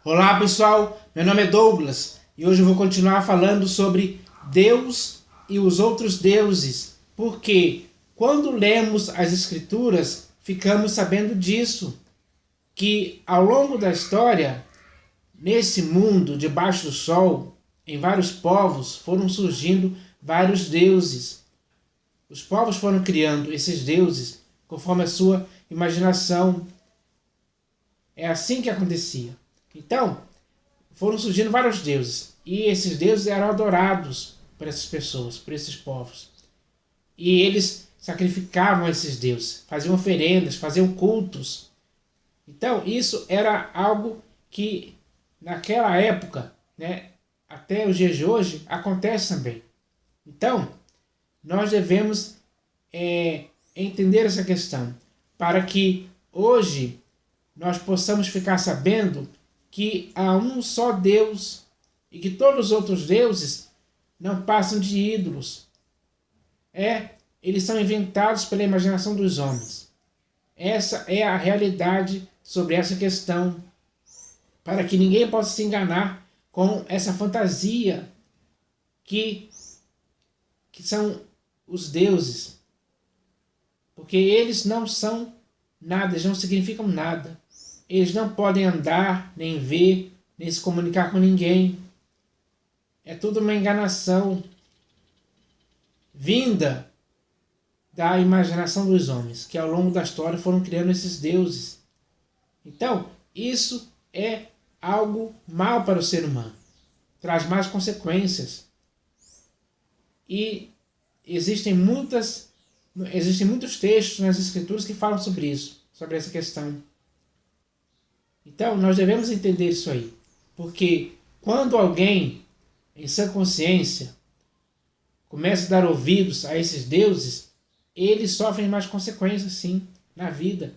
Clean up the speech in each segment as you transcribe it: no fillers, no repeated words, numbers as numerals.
Olá pessoal, meu nome é Douglas e hoje eu vou continuar falando sobre Deus e os outros deuses, porque quando lemos as Escrituras ficamos sabendo disso, que ao longo da história, nesse mundo debaixo do sol, em vários povos foram surgindo vários deuses. Os povos foram criando esses deuses conforme a sua imaginação. É assim que acontecia. Então, foram surgindo vários deuses. E esses deuses eram adorados por essas pessoas, por esses povos. E eles sacrificavam esses deuses, faziam oferendas, faziam cultos. Então, isso era algo que, naquela época, né, até os dias de hoje, acontece também. Então, nós devemos entender essa questão, para que hoje nós possamos ficar sabendo que há um só Deus e que todos os outros deuses não passam de ídolos. Eles são inventados pela imaginação dos homens. Essa é a realidade sobre essa questão, para que ninguém possa se enganar com essa fantasia que são os deuses, porque eles não são nada, eles não significam nada. Eles não podem andar, nem ver, nem se comunicar com ninguém. É tudo uma enganação vinda da imaginação dos homens, que ao longo da história foram criando esses deuses. Então, isso é algo mal para o ser humano. Traz mais consequências. E existem muitos textos nas Escrituras que falam sobre isso, sobre essa questão. Então, nós devemos entender isso aí. Porque quando alguém, em sã consciência, começa a dar ouvidos a esses deuses, eles sofrem mais consequências, sim, na vida.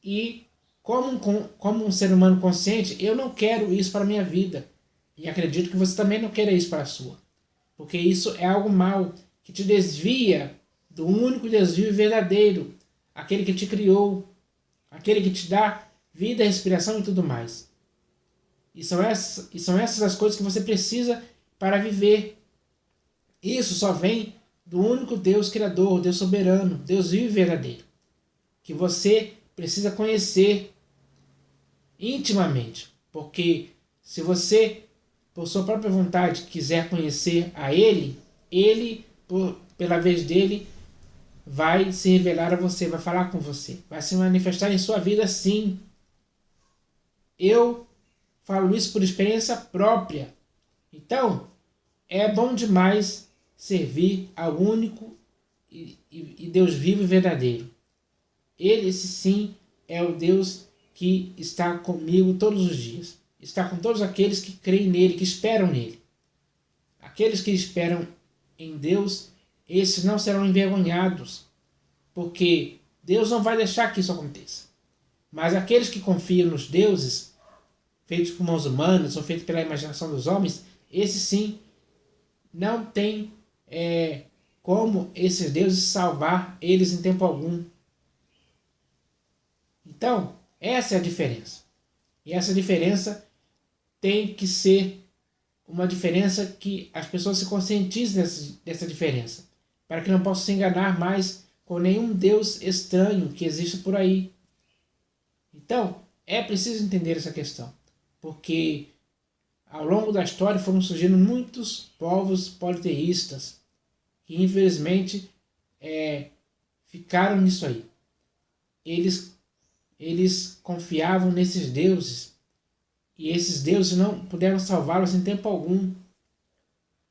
E, como um ser humano consciente, eu não quero isso para a minha vida. E acredito que você também não queira isso para a sua. Porque isso é algo mal, que te desvia do único desvio verdadeiro, aquele que te criou, aquele que te dá vida, respiração e tudo mais. E são essas as coisas que você precisa para viver. Isso só vem do único Deus Criador, Deus soberano, Deus vivo e verdadeiro, que você precisa conhecer intimamente. Porque se você, por sua própria vontade, quiser conhecer a Ele, Ele, pela vez dele, vai se revelar a você, vai falar com você, vai se manifestar em sua vida, sim. Eu falo isso por experiência própria. Então, é bom demais servir ao único e Deus vivo e verdadeiro. Ele, esse sim, é o Deus que está comigo todos os dias. Está com todos aqueles que creem nele, que esperam nele. Aqueles que esperam em Deus, esses não serão envergonhados, porque Deus não vai deixar que isso aconteça. Mas aqueles que confiam nos deuses, feitos por mãos humanas ou feitos pela imaginação dos homens, esses sim não tem como esses deuses salvar eles em tempo algum. Então, essa é a diferença. E essa diferença tem que ser uma diferença que as pessoas se conscientizem dessa diferença, para que não possam se enganar mais com nenhum Deus estranho que existe por aí. Então, é preciso entender essa questão, porque ao longo da história foram surgindo muitos povos politeístas que infelizmente ficaram nisso aí. Eles confiavam nesses deuses e esses deuses não puderam salvá-los em tempo algum.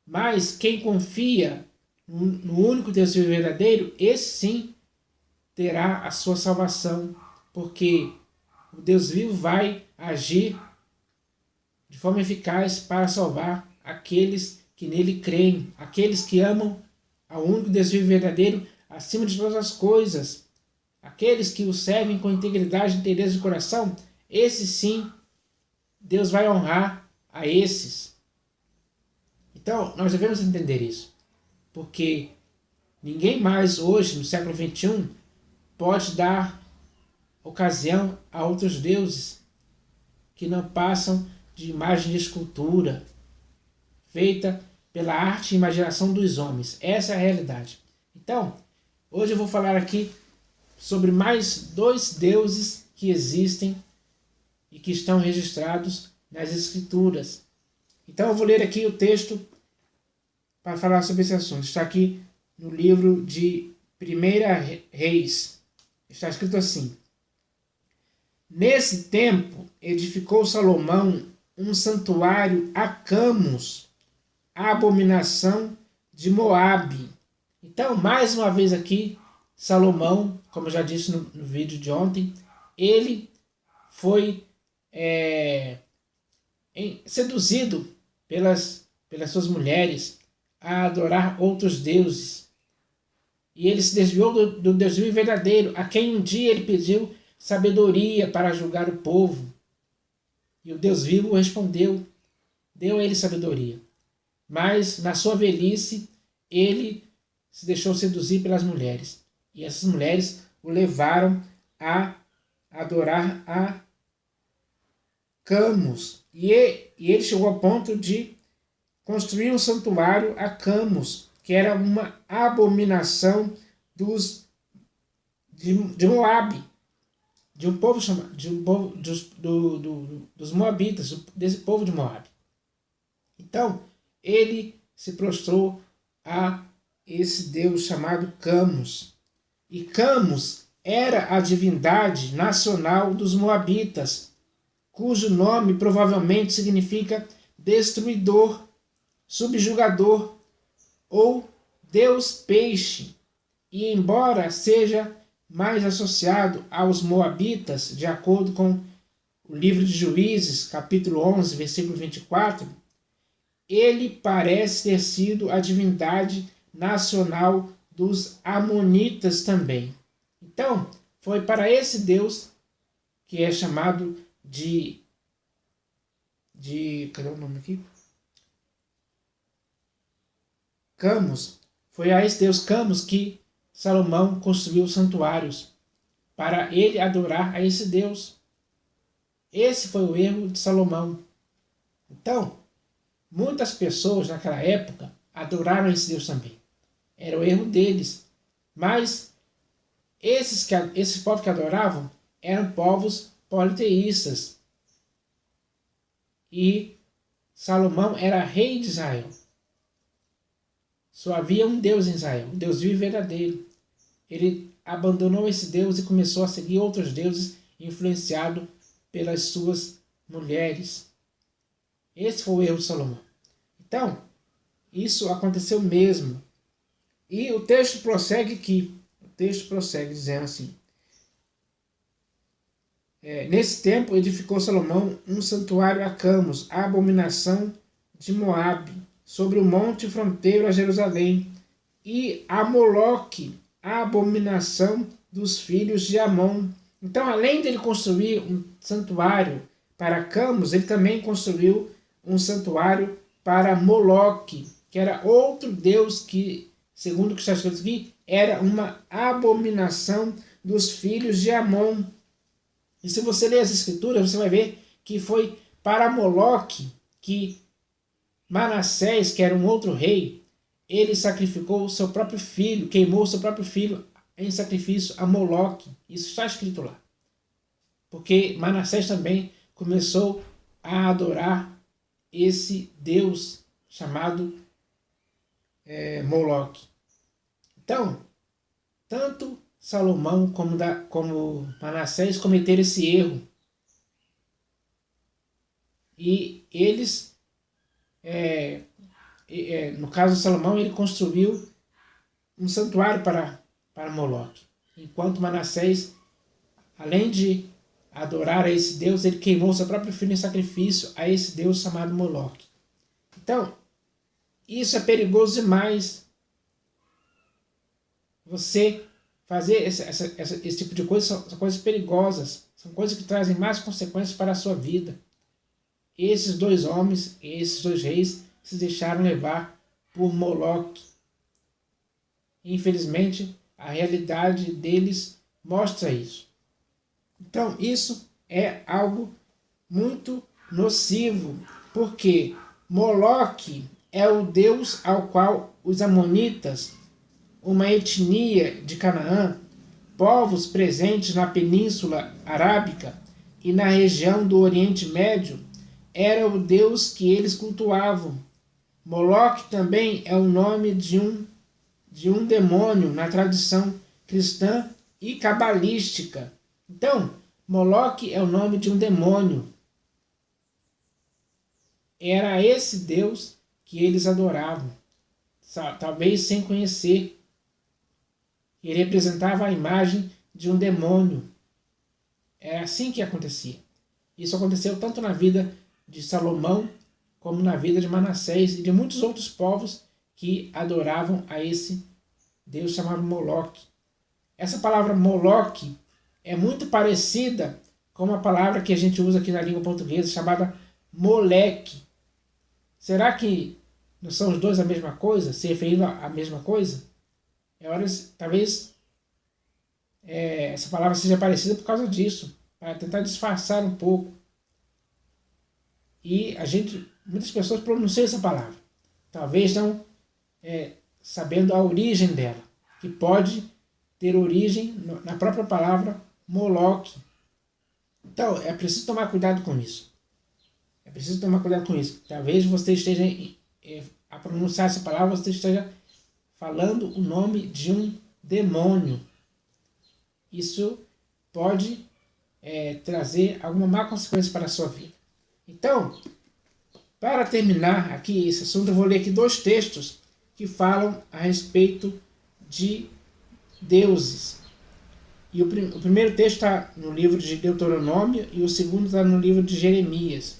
Mas quem confia no único Deus verdadeiro, esse sim terá a sua salvação, porque o Deus vivo vai agir de forma eficaz para salvar aqueles que nele creem, aqueles que amam ao único Deus vivo verdadeiro acima de todas as coisas, aqueles que o servem com integridade e inteireza de coração. Esses sim, Deus vai honrar a esses. Então, nós devemos entender isso, porque ninguém mais hoje, no século XXI, pode dar ocasião a outros deuses. que não passam de imagem de escultura, feita pela arte e imaginação dos homens. Essa é a realidade. Então, hoje eu vou falar aqui sobre mais 2 deuses que existem e que estão registrados nas Escrituras. Então eu vou ler aqui o texto para falar sobre esse assunto. Está aqui no livro de 1 Reis. Está escrito assim: Nesse tempo edificou Salomão um santuário a Camus, a abominação de Moabe. Então, mais uma vez aqui, Salomão, como eu já disse no vídeo de ontem, ele foi seduzido pelas suas mulheres a adorar outros deuses. E ele se desviou do Deus vivo e verdadeiro, a quem um dia ele pediu sabedoria para julgar o povo. E o Deus vivo respondeu, deu a ele sabedoria. Mas na sua velhice, ele se deixou seduzir pelas mulheres. E essas mulheres o levaram a adorar a Camus. E ele chegou ao ponto de construir um santuário a Camus, que era uma abominação de Moabe, de um povo chamado, dos Moabitas, desse povo de Moabe. Então, ele se prostrou a esse deus chamado Camus. E Camus era a divindade nacional dos Moabitas, cujo nome provavelmente significa destruidor, subjugador ou Deus peixe. E embora seja mais associado aos Moabitas, de acordo com o livro de Juízes, capítulo 11, versículo 24, ele parece ter sido a divindade nacional dos Amonitas também. Então, foi para esse Deus que é chamado cadê o nome aqui? Camus. Foi a esse Deus Camus que Salomão construiu santuários para ele adorar a esse Deus. Esse foi o erro de Salomão. Então, muitas pessoas naquela época adoraram esse Deus também. Era o erro deles. Mas esses povos que adoravam eram povos politeístas. E Salomão era rei de Israel. Só havia um Deus em Israel, um Deus vivo e verdadeiro. Ele abandonou esse Deus e começou a seguir outros deuses, influenciado pelas suas mulheres. Esse foi o erro de Salomão. Então, isso aconteceu mesmo. E o texto prossegue aqui. O texto prossegue dizendo assim: Nesse tempo edificou Salomão um santuário a Camus, a abominação de Moabe, sobre o monte fronteiro a Jerusalém, e a Moloque, a abominação dos filhos de Amon. Então, além de ele construir um santuário para Camus, ele também construiu um santuário para Moloque, que era outro deus que, segundo o que está escrito aqui, era uma abominação dos filhos de Amon. E se você ler as escrituras, você vai ver que foi para Moloque que Manassés, que era um outro rei, ele sacrificou o seu próprio filho, queimou o seu próprio filho em sacrifício a Moloque. Isso está escrito lá. Porque Manassés também começou a adorar esse deus chamado Moloque. Então, tanto Salomão como Manassés cometeram esse erro. E eles, no caso de Salomão, ele construiu um santuário para Moloque. Enquanto Manassés, além de adorar a esse Deus, ele queimou seu próprio filho em sacrifício a esse Deus chamado Moloque. Então, isso é perigoso demais. Você fazer esse tipo de coisa são coisas perigosas. São coisas que trazem mais consequências para a sua vida. Esses 2 homens, esses 2 reis, se deixaram levar por Moloque. Infelizmente, a realidade deles mostra isso. Então, isso é algo muito nocivo, porque Moloque é o deus ao qual os amonitas, uma etnia de Canaã, povos presentes na Península Arábica e na região do Oriente Médio, era o deus que eles cultuavam. Moloque também é o nome de um demônio na tradição cristã e cabalística. Então, Moloque é o nome de um demônio. Era esse Deus que eles adoravam, talvez sem conhecer. Ele representava a imagem de um demônio. É assim que acontecia. Isso aconteceu tanto na vida de Salomão, como na vida de Manassés e de muitos outros povos que adoravam a esse Deus chamado Moloque. Essa palavra Moloque é muito parecida com uma palavra que a gente usa aqui na língua portuguesa chamada Moleque. Será que não são os dois a mesma coisa? Se referindo à mesma coisa? Talvez essa palavra seja parecida por causa disso, para tentar disfarçar um pouco. E muitas pessoas pronunciam essa palavra, talvez não sabendo a origem dela, que pode ter origem na própria palavra Moloque. Então, é preciso tomar cuidado com isso. Talvez você esteja a pronunciar essa palavra, você esteja falando o nome de um demônio. Isso pode trazer alguma má consequência para a sua vida. Então, para terminar aqui esse assunto, eu vou ler aqui 2 textos que falam a respeito de deuses. E o primeiro texto está no livro de Deuteronômio e o segundo está no livro de Jeremias.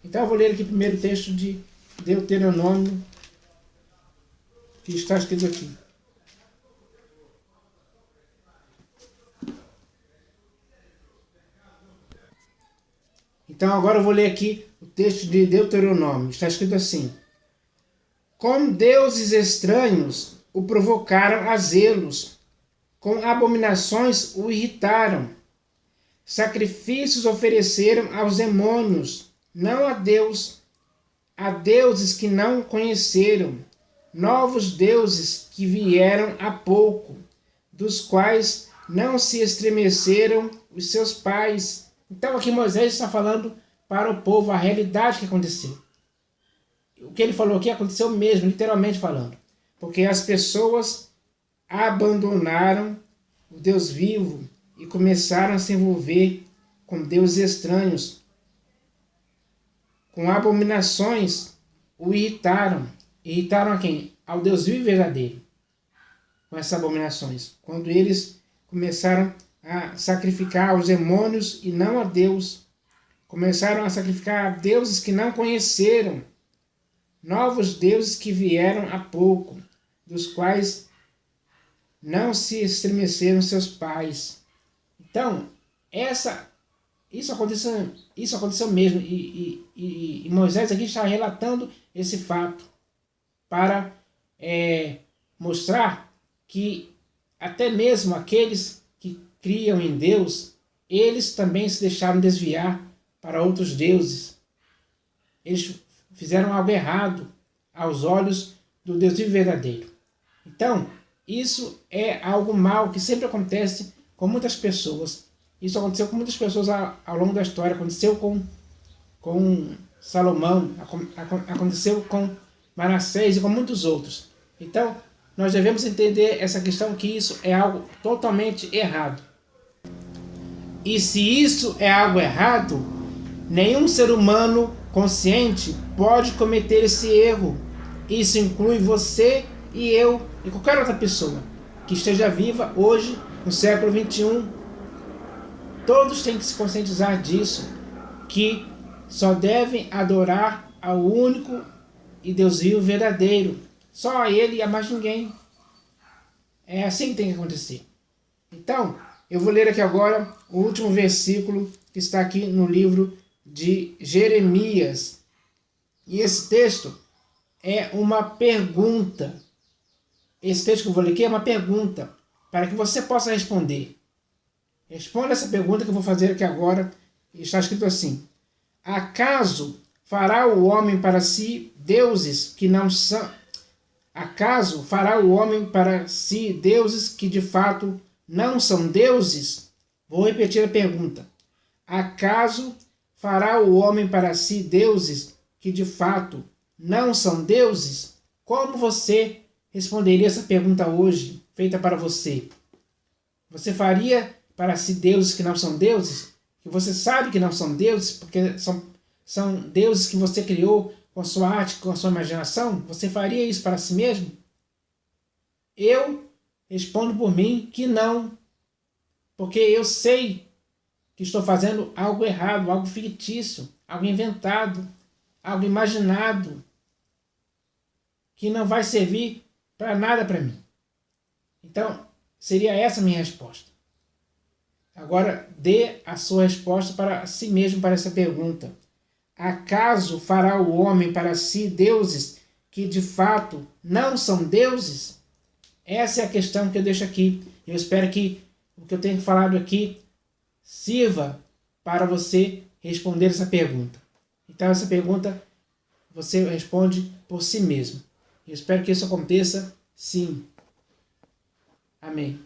Então eu vou ler aqui o primeiro texto de Deuteronômio, que está escrito aqui. Então agora eu vou ler aqui o texto de Deuteronômio. Está escrito assim: com deuses estranhos o provocaram a zelos, com abominações o irritaram. Sacrifícios ofereceram aos demônios, não a Deus, a deuses que não conheceram, novos deuses que vieram há pouco, dos quais não se estremeceram os seus pais. Então aqui Moisés está falando para o povo a realidade que aconteceu. O que ele falou aqui aconteceu mesmo, literalmente falando. Porque as pessoas abandonaram o Deus vivo e começaram a se envolver com deuses estranhos. Com abominações o irritaram. Irritaram a quem? Ao Deus vivo e verdadeiro. Com essas abominações. Quando eles começaram a sacrificar aos demônios e não a Deus. Começaram a sacrificar a deuses que não conheceram. Novos deuses que vieram há pouco, dos quais não se estremeceram seus pais. Então, isso aconteceu mesmo. E Moisés aqui está relatando esse fato para mostrar que até mesmo aqueles que criam em Deus, eles também se deixaram desviar para outros deuses. Eles fizeram algo errado aos olhos do Deus vivo verdadeiro. Então, isso é algo mal que sempre acontece com muitas pessoas. Isso aconteceu com muitas pessoas ao longo da história. Aconteceu com Salomão, aconteceu com Manassés e com muitos outros. Então, nós devemos entender essa questão, que isso é algo totalmente errado. E se isso é algo errado, nenhum ser humano consciente pode cometer esse erro. Isso inclui você e eu e qualquer outra pessoa que esteja viva hoje no século XXI. Todos têm que se conscientizar disso, que só devem adorar ao único e Deus vivo verdadeiro. Só a Ele e a mais ninguém. É assim que tem que acontecer. Então, eu vou ler aqui agora o último versículo que está aqui no livro de Jeremias. E esse texto é uma pergunta. Esse texto que eu vou ler aqui é uma pergunta para que você possa responder. Responda essa pergunta que eu vou fazer aqui agora. Está escrito assim: Acaso fará o homem para si deuses que não são... Acaso fará o homem para si deuses que de fato não são deuses? Vou repetir a pergunta. Acaso fará o homem para si deuses que de fato não são deuses? Como você responderia essa pergunta hoje, feita para você? Você faria para si deuses que não são deuses? Que você sabe que não são deuses, porque são deuses que você criou com a sua arte, com a sua imaginação? Você faria isso para si mesmo? Eu respondo por mim que não, porque eu sei que estou fazendo algo errado, algo fictício, algo inventado, algo imaginado, que não vai servir para nada para mim. Então, seria essa a minha resposta. Agora, dê a sua resposta para si mesmo para essa pergunta. Acaso fará o homem para si deuses que de fato não são deuses? Essa é a questão que eu deixo aqui. Eu espero que o que eu tenho falado aqui sirva para você responder essa pergunta. Então, essa pergunta você responde por si mesmo. Eu espero que isso aconteça, sim. Amém.